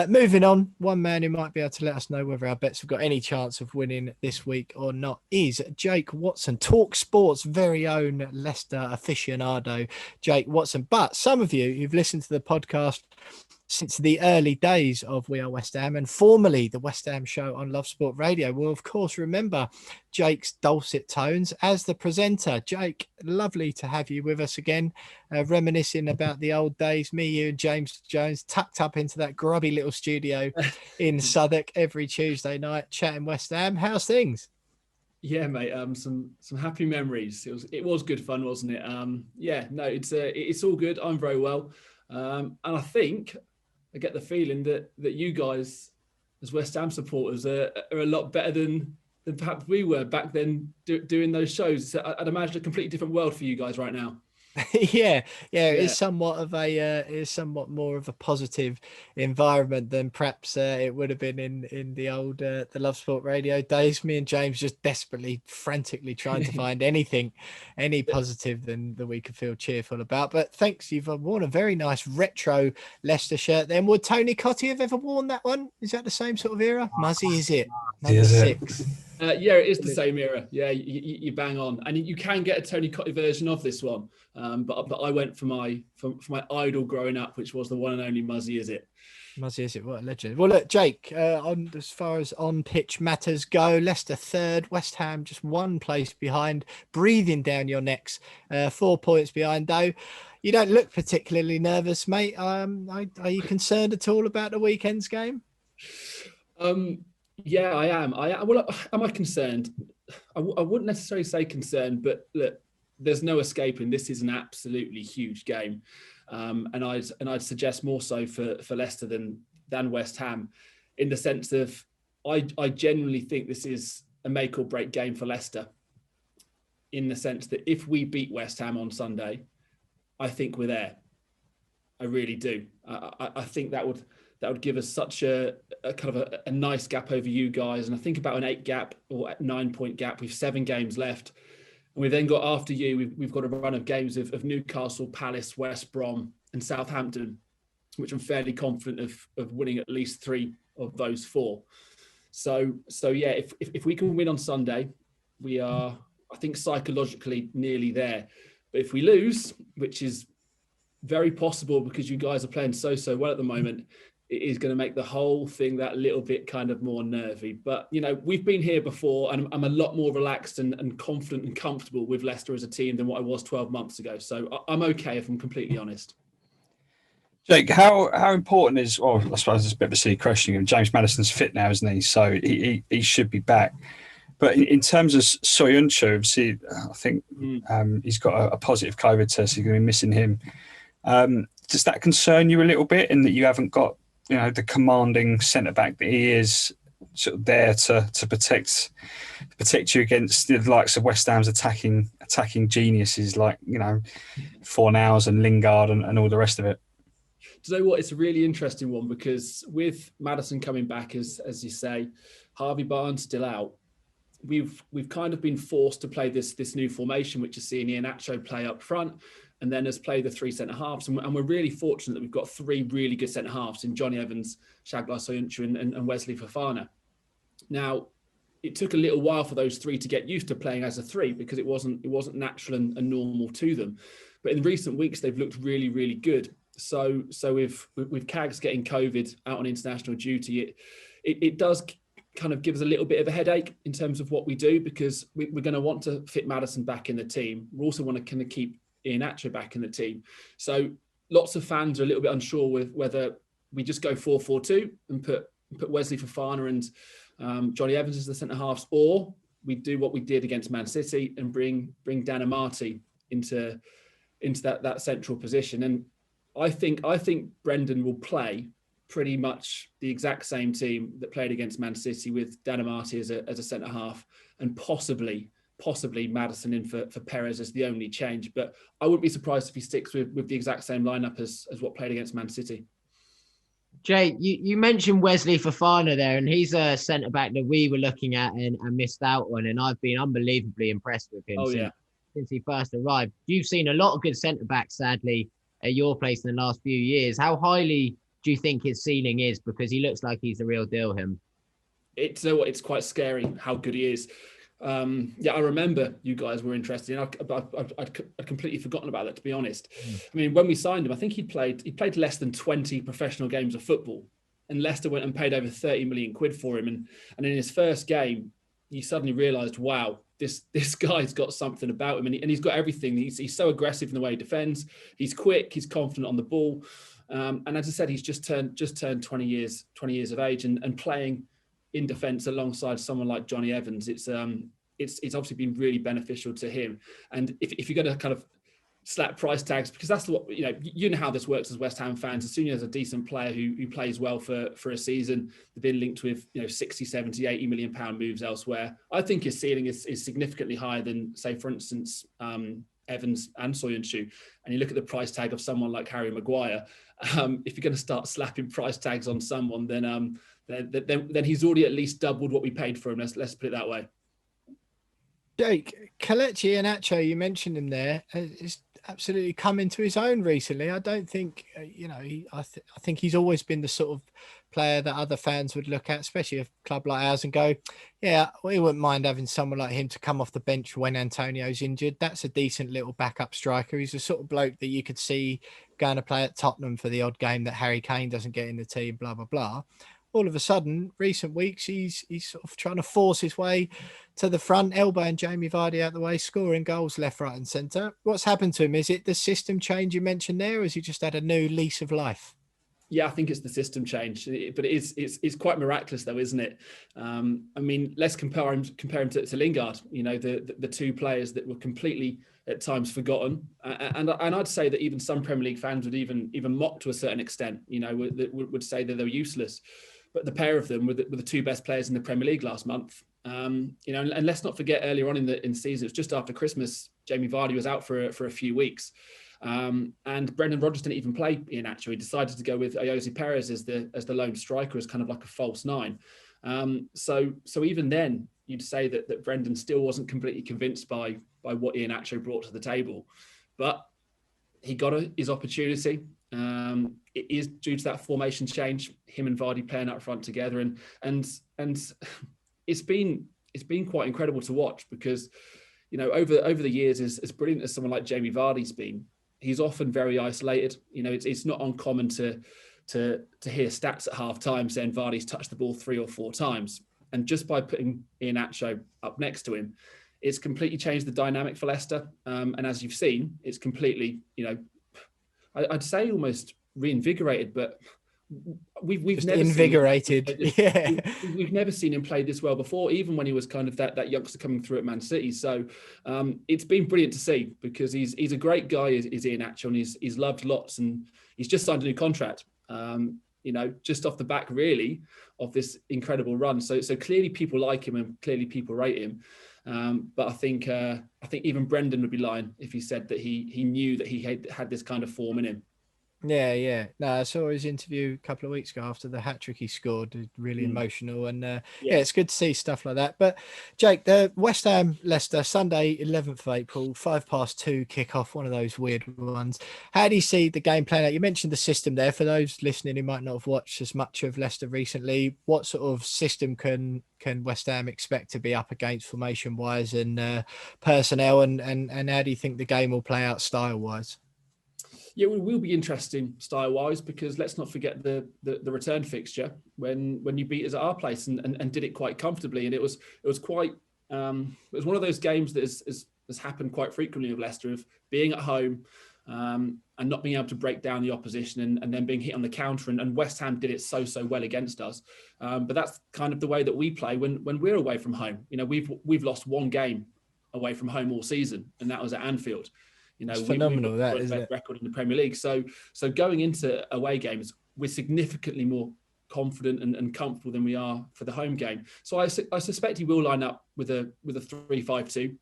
Moving on, one man who might be able to let us know whether our bets have got any chance of winning this week or not is Jake Watson, talkSPORT's very own Leicester aficionado, Jake Watson. But some of you who've listened to the podcast since the early days of We Are West Ham and formerly the West Ham show on Love Sport Radio will, of course, remember Jake's dulcet tones as the presenter. Jake, lovely to have you with us again, reminiscing about the old days, me, you and James Jones tucked up into that grubby little studio in Southwark every Tuesday night, chatting West Ham. How's things? Yeah, mate. Some happy memories. It was good fun, wasn't it? It's all good. I'm very well, and I think I get the feeling that you guys, as West Ham supporters, are a lot better than perhaps we were back then doing those shows. So I'd imagine a completely different world for you guys right now. Yeah, it is somewhat more of a positive environment than perhaps it would have been in the old the Love Sport Radio days. Me and James just desperately, frantically trying to find any positive that we could feel cheerful about. But thanks, you've worn a very nice retro Leicester shirt. Then would Tony Cottee have ever worn that one? Is that the same sort of era? Muzzy, is it? Number 6. Yeah, it is the same era. Yeah, you bang on, and you can get a Tony Cottee version of this one. But I went for my idol growing up, which was the one and only Muzzy, is it? Muzzy, is it? What a legend. Well, look, Jake, as far as on-pitch matters go, Leicester third, West Ham just one place behind, breathing down your necks, 4 points behind, though. You don't look particularly nervous, mate. Are you concerned at all about the weekend's game? Yeah, I am. Well, am I concerned? I wouldn't necessarily say concerned, but look, there's no escaping. This is an absolutely huge game, and I'd suggest more so for Leicester than West Ham, in the sense of I genuinely think this is a make or break game for Leicester, in the sense that if we beat West Ham on Sunday, I think we're there. I really do. I think that would give us such a kind of a nice gap over you guys. And I think about an 8 gap or 9 point gap with 7 games left. And we've then got, after you, we've got a run of games of Newcastle, Palace, West Brom and Southampton, which I'm fairly confident of winning at least 3 of those 4. So yeah, if we can win on Sunday, we are, I think, psychologically nearly there. But if we lose, which is very possible because you guys are playing so well at the moment, it is going to make the whole thing that little bit kind of more nervy. But, we've been here before, and I'm a lot more relaxed and confident and comfortable with Leicester as a team than what I was 12 months ago. So I'm okay, if I'm completely honest. Jake, how important is, well, I suppose it's a bit of a silly question. James Maddison's fit now, isn't he? So he should be back. But in terms of Soyuncu, obviously, I think he's got a positive COVID test. So you're going to be missing him. Does that concern you a little bit, in that you haven't got, the commanding centre-back that he is, sort of there to protect you against the likes of West Ham's attacking geniuses like, Fornals and Lingard and all the rest of it? Do you know what? It's a really interesting one, because with Maddison coming back, as you say, Harvey Barnes still out, we've kind of been forced to play this new formation, which is seeing Iheanacho play up front, and then has played the 3 centre-halves. And we're really fortunate that we've got 3 really good centre-halves in Johnny Evans, Shaglar Soyuncu and Wesley Fofana. Now, it took a little while for those 3 to get used to playing as a 3, because it wasn't natural and normal to them. But in recent weeks, they've looked really, really good. So with Cags getting COVID out on international duty, it does kind of give us a little bit of a headache in terms of what we do, because we're going to want to fit Maddison back in the team. We also want to kind of keep Iheanacho back in the team. So lots of fans are a little bit unsure with whether we just go 4-4-2 and put Wesley Fofana and Johnny Evans as the centre halves, or we do what we did against Man City and bring Dan Amati into that central position. And I think Brendan will play pretty much the exact same team that played against Man City, with Dan Amati as a centre half, and possibly Maddison in for Perez as the only change. But I wouldn't be surprised if he sticks with the exact same lineup as what played against Man City. Jay, you mentioned Wesley Fofana there, and he's a centre-back that we were looking at and missed out on, and I've been unbelievably impressed with him since he first arrived. You've seen a lot of good centre-backs, sadly, at your place in the last few years. How highly do you think his ceiling is? Because he looks like he's the real deal, him. It's quite scary how good he is. Yeah, I remember you guys were interested. I'd completely forgotten about that, to be honest. I mean, when we signed him, I think he played less than 20 professional games of football, and Leicester went and paid over 30 million quid for him. And in his first game, you suddenly realised, wow, this guy's got something about him, and he's got everything. He's so aggressive in the way he defends. He's quick. He's confident on the ball. And as I said, he's just turned 20 years of age, and playing in defence alongside someone like Johnny Evans, it's obviously been really beneficial to him. And if you're going to kind of slap price tags, because that's what you know how this works as West Ham fans. As soon as a decent player who plays well for a season, they've been linked with 60, 70, 80 million pound moves elsewhere. I think his ceiling is significantly higher than, say, for instance, Evans and Soyuncu. And you look at the price tag of someone like Harry Maguire. If you're going to start slapping price tags on someone, then he's already at least doubled what we paid for him. Let's put it that way. Jake, Kelechi Iheanacho, you mentioned him there, is absolutely come into his own recently. I don't think, I think he's always been the sort of player that other fans would look at, especially a club like ours, and go, yeah, we wouldn't mind having someone like him to come off the bench when Antonio's injured. That's a decent little backup striker. He's the sort of bloke that you could see going to play at Tottenham for the odd game that Harry Kane doesn't get in the team, blah, blah, blah. All of a sudden, recent weeks, he's sort of trying to force his way to the front, elbowing Jamie Vardy out the way, scoring goals left, right and centre. What's happened to him? Is it the system change you mentioned there, or has he just had a new lease of life? Yeah, I think it's the system change, but it's quite miraculous though, isn't it? I mean, let's compare him to Lingard. The two players that were completely at times forgotten, and I'd say that even some Premier League fans would even mock to a certain extent. Would say that they're useless. But the pair of them were the two best players in the Premier League last month. And let's not forget earlier on in the season, it was just after Christmas, Jamie Vardy was out for a few weeks. And Brendan Rodgers didn't even play Iheanacho. He decided to go with Ayoze Perez as the lone striker, as kind of like a false nine. So even then, you'd say that Brendan still wasn't completely convinced by what Iheanacho brought to the table. But he got his opportunity. It is due to that formation change, him and Vardy playing up front together, and it's been quite incredible to watch, because over the years, as brilliant as someone like Jamie Vardy's been, he's often very isolated. It's not uncommon to hear stats at half time saying Vardy's touched the ball 3 or 4 times, and just by putting Iheanacho up next to him, it's completely changed the dynamic for Leicester. And as you've seen, it's completely I'd say almost reinvigorated, but we've never invigorated. We've never seen him play this well before, even when he was kind of that youngster coming through at Man City. So it's been brilliant to see, because he's a great guy, is Iheanacho, and he's loved lots, and he's just signed a new contract. Just off the back really of this incredible run. So clearly people like him, and clearly people rate him. But I think even Brendan would be lying if he said that he knew that he had this kind of form in him. Yeah. No, I saw his interview a couple of weeks ago after the hat-trick he scored. Really emotional, and it's good to see stuff like that. But Jake, the West Ham Leicester Sunday 11th of April, 2:05 kickoff, one of those weird ones. How do you see the game playing out? You mentioned the system there. For those listening who might not have watched as much of Leicester recently, what sort of system can West Ham expect to be up against formation wise and personnel, and how do you think the game will play out style wise? Yeah, it will be interesting style-wise, because let's not forget the return fixture when you beat us at our place and did it quite comfortably, and it was quite it was one of those games that has happened quite frequently with Leicester, of being at home and not being able to break down the opposition and then being hit on the counter, and West Ham did it so well against us. But that's kind of the way that we play when we're away from home. We've lost one game away from home all season, and that was at Anfield. It's phenomenal, we've that, isn't it? Record in the Premier League. So going into away games, we're significantly more confident and comfortable than we are for the home game. So I suspect he will line up with a 3-5-2,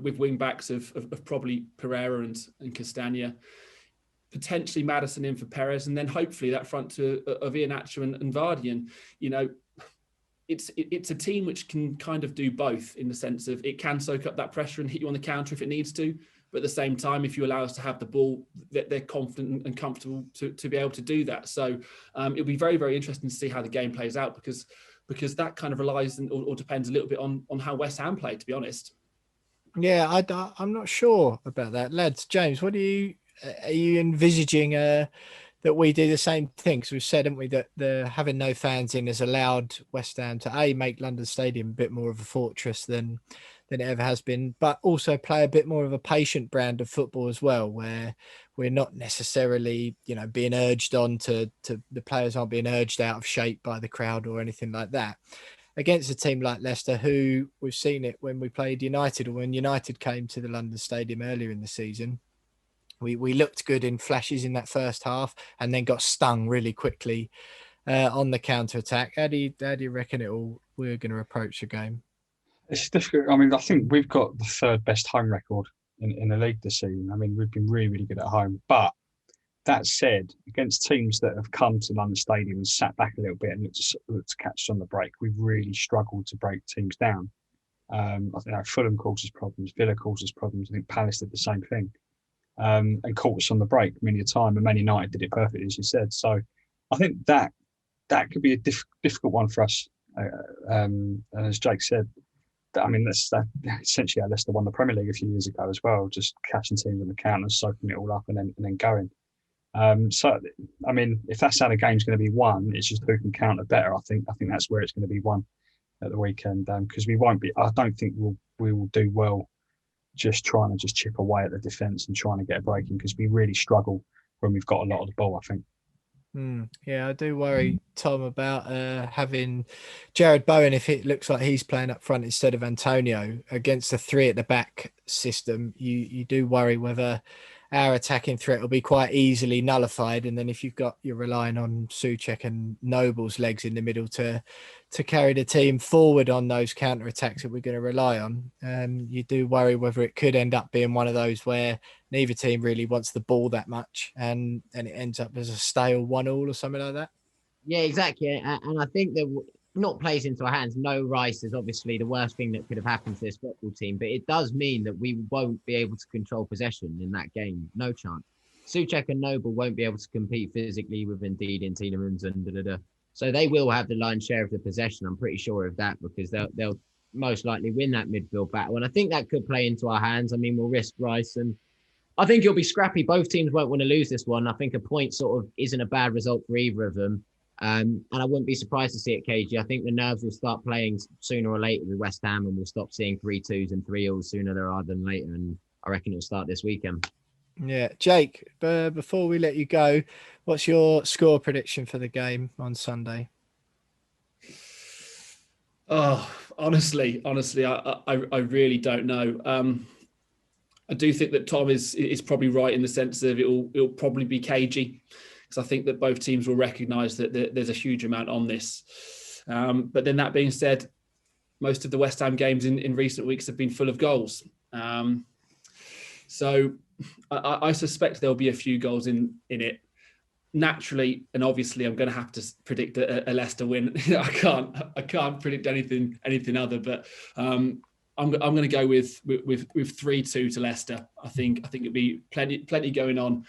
with wing backs of probably Pereira and Castagna, potentially Maddison in for Perez, and then hopefully that front of Iheanacho and Vardy. And it's a team which can kind of do both, in the sense of it can soak up that pressure and hit you on the counter if it needs to, But at the same time, if you allow us to have the ball, they're confident and comfortable to be able to do that. So it'll be very, very interesting to see how the game plays out, because that kind of relies or depends a little bit on how West Ham play, to be honest. Yeah, I'm not sure about that, lads. James, are you envisaging that we do the same thing? Because we've said, haven't we, that the having no fans in has allowed West Ham to make London Stadium a bit more of a fortress than it ever has been, but also play a bit more of a patient brand of football as well, where we're not necessarily, being urged on to the players aren't being urged out of shape by the crowd or anything like that. Against a team like Leicester, who we've seen it when we played United, or when United came to the London Stadium earlier in the season, we looked good in flashes in that first half and then got stung really quickly on the counter-attack. How do you reckon we're going to approach the game? It's difficult. I mean, I think we've got the third best home record in the league this season. I mean, we've been really, really good at home. But that said, against teams that have come to London Stadium and sat back a little bit and looked to catch us on the break, we've really struggled to break teams down. I think Fulham causes problems, Villa causes problems. I think Palace did the same thing, and caught us on the break many a time. And Man United did it perfectly, as you said. So I think that could be a difficult one for us. And as Jake said, I mean, that's essentially how Leicester won the Premier League a few years ago as well, just catching teams on the counter, soaking it all up, and then going. So, I mean, if that's how the game's going to be won, it's just who can counter better. I think that's where it's going to be won at the weekend, because we won't be. I don't think we will do well just trying to chip away at the defence and trying to get a break in, because we really struggle when we've got a lot of the ball, I think. Yeah, I do worry, Tom, about having Jared Bowen, if it looks like he's playing up front instead of Antonio against the three at the back system. You do worry whether our attacking threat will be quite easily nullified, and then if you're relying on Souček and Noble's legs in the middle to carry the team forward on those counter attacks that we're going to rely on, you do worry whether it could end up being one of those where neither team really wants the ball that much, and it ends up as a stale 1-1 or something like that. Yeah, exactly. And I think that not plays into our hands. No Rice is obviously the worst thing that could have happened to this football team, but it does mean that we won't be able to control possession in that game. No chance. Souček and Noble won't be able to compete physically with Indeed and Tielemans and So they will have the lion's share of the possession. I'm pretty sure of that, because they'll most likely win that midfield battle. And I think that could play into our hands. I mean, we'll risk Rice, and I think it'll be scrappy. Both teams won't want to lose this one. I think a point sort of isn't a bad result for either of them. And I wouldn't be surprised to see it, KG. I think the nerves will start playing sooner or later with West Ham, and we'll stop seeing 3-2s and 3-0s sooner rather than later. And I reckon it'll start this weekend. Yeah. Jake, before we let you go, what's your score prediction for the game on Sunday? Oh, honestly, I really don't know. I do think that Tom is probably right in the sense of it'll probably be cagey, because I think that both teams will recognise that there's a huge amount on this. But then that being said, most of the West Ham games in recent weeks have been full of goals. So I suspect there'll be a few goals in it. Naturally, and obviously, I'm going to have to predict a Leicester win. I can't predict anything other. But I'm going to go with 3-2 to Leicester. I think it'll be plenty going on.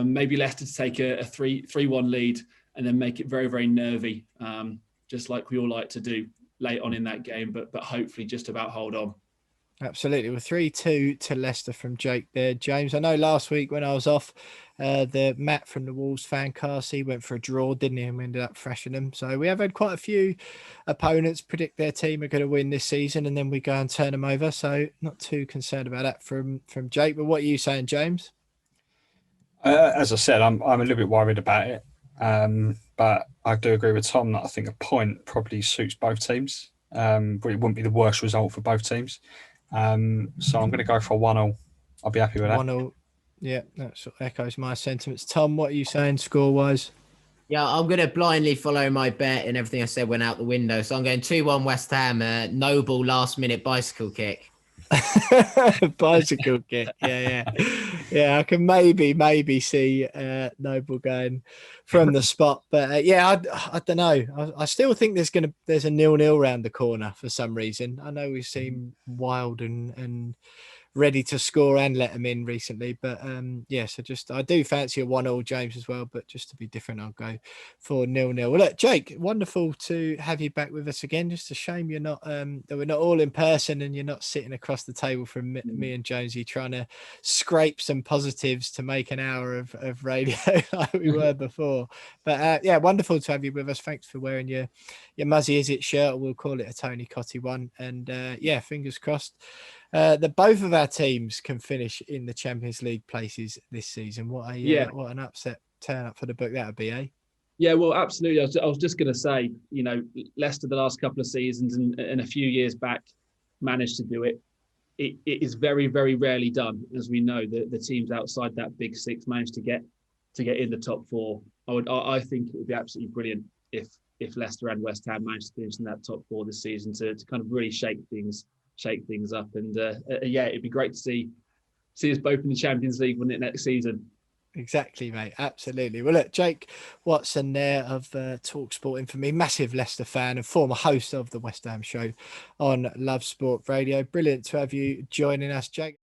Maybe Leicester to take a 3-1 lead and then make it very, very nervy, just like we all like to do late on in that game. But hopefully, just about hold on. Absolutely. Well, 3-2 to Leicester from Jake there. James, I know last week when I was off, the Matt from the Wolves fan cast, he went for a draw, didn't he? And we ended up thrashing them. So we have had quite a few opponents predict their team are going to win this season, and then we go and turn them over. So not too concerned about that from Jake. But what are you saying, James? As I said, I'm a little bit worried about it. But I do agree with Tom that I think a point probably suits both teams. But it wouldn't be the worst result for both teams. So I'm going to go for a 1-0. I'll be happy with that. 1-0. Yeah, that sort of echoes my sentiments. Tom, what are you saying score-wise? Yeah, I'm going to blindly follow my bet, and everything I said went out the window. So I'm going 2-1 West Ham, Noble last-minute bicycle kick. Bicycle kick. Yeah. I can maybe see Noble going from the spot, but I don't know. I still think there's a 0-0 round the corner for some reason. I know we seem wild and ready to score and let them in recently. But yeah, so just I do fancy a 1-1, James, as well. But just to be different, I'll go for 0-0. Well, look, Jake, wonderful to have you back with us again. Just a shame you're not that we're not all in person and you're not sitting across the table from me and Jonesy trying to scrape some positives to make an hour of radio like we were before. But yeah, wonderful to have you with us. Thanks for wearing your Muzzy Is It shirt. We'll call it a Tony Cotty one. And yeah, fingers crossed that both of our teams can finish in the Champions League places this season. What an upset turn up for the book that would be, eh? Yeah, well, absolutely. I was just going to say, you know, Leicester the last couple of seasons and a few years back managed to do it. It is very, very rarely done, as we know. The teams outside that big six managed to get in the top four. I think it would be absolutely brilliant if Leicester and West Ham managed to finish in that top four this season to kind of really shake things up. And yeah, it'd be great to see us both in the Champions League when it next season. Exactly, mate. Absolutely. Well, look, Jake Watson there of talkSPORT Infamy, massive Leicester fan and former host of the West Ham show on Love Sport Radio. Brilliant to have you joining us, Jake.